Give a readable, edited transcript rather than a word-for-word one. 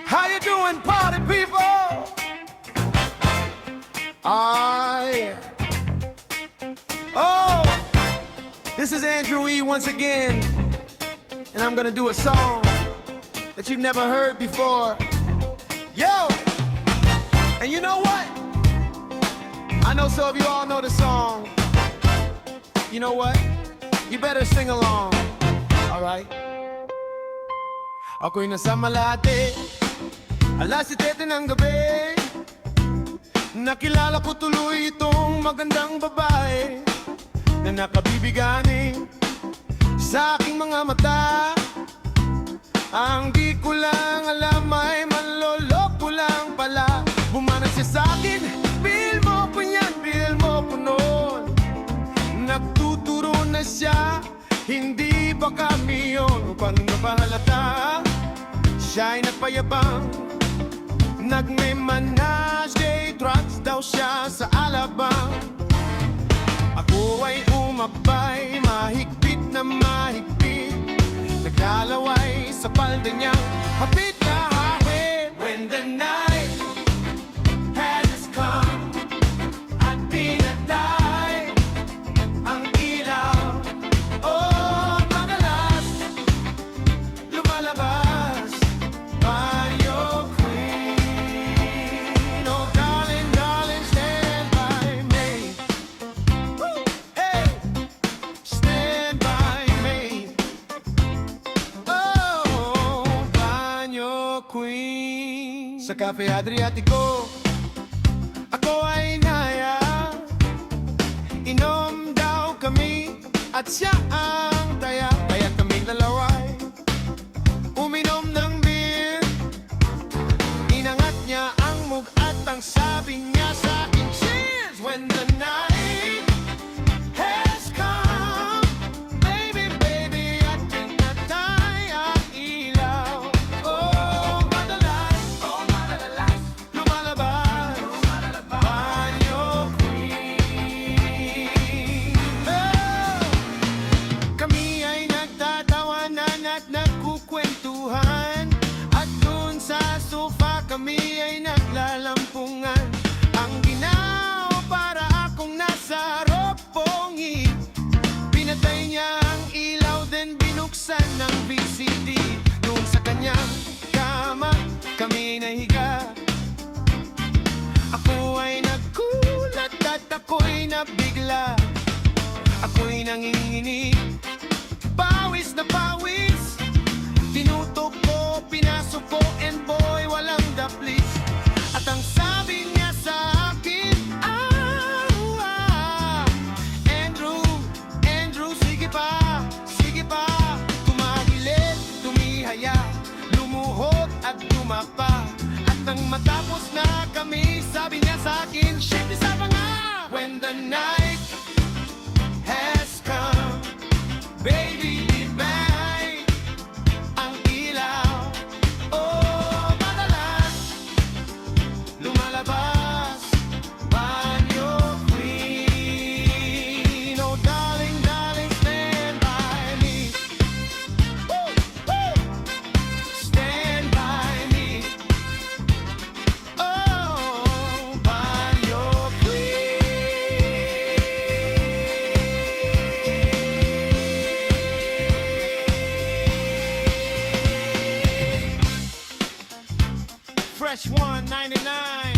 How you doing, party people? Yeah. Oh, this is Andrew E. once again, and I'm gonna do a song that you've never heard before. Yo! And you know what? I know some of you all know the song. You know what? You better sing along. Alright? Ako'y nasa Malate, alas 7 ng gabi. Nakilala ko tuloy itong magandang babae na nakabibigani sa aking mga mata. Ang di ko lang alam ay manloloko lang pala. Bumanat siya sa akin, feel mo ko yan, feel mo ko noon. Nagtuturo na siya, hindi ba kami yun? Upang napahalata, siya'y nagpayabang. Nagme-manage day drugs daw siya sa alabang. Ako ay umabay, mahigpit na mahigpit. Naglalaway sa palda niyang hapit na hapit. When the night has come at pinatay ang ilaw, oh, madalas lumalabas Banyo Queen. Oh, darling, darling, stand by me. Woo! Hey, stand by me. Oh, Banyo Queen. Sa Cafe Adriatico, ako ay naya. Inom daw kami at siya ang taya. Kaya kaming lalaway, uminom ng beer. Inangat niya ang mug at ang sabi niya sa akin, cheers! When the night has come, baby, baby, at pinatay ang ilaw. Oh, madalas lumalabas Banyo Queen. Oh, kami ay nagtatawanan at nagkukwentuhan, at dun sa sofa kami ay naglalampungan. Ang ginaw para akong nasa ropongi. Pinatay niya ang ilaw, then binuksan ng VCD. Doon sa kanyang kama kami nahiga. Ako ay nagkulat at ako'y nabigla. Ako'y nanginginig, pawis na pawis. Tinutok ko, pinasok ko, and boy, walang daplis. At ang sabi niya sa akin, Andrew, Andrew, sige pa, tumagilid, tumihaya, lumuhod at tumapa. At nang matapos na kami, sabi niya sa akin, shit, isa pa nga. When the night has come, baby, ibay ang ilaw. Oh, madalas lumalabas Banyo Queen. Oh, darling, darling, stand by me. Woo, woo. Stand by me. Oh, Banyo Queen. Fresh 199.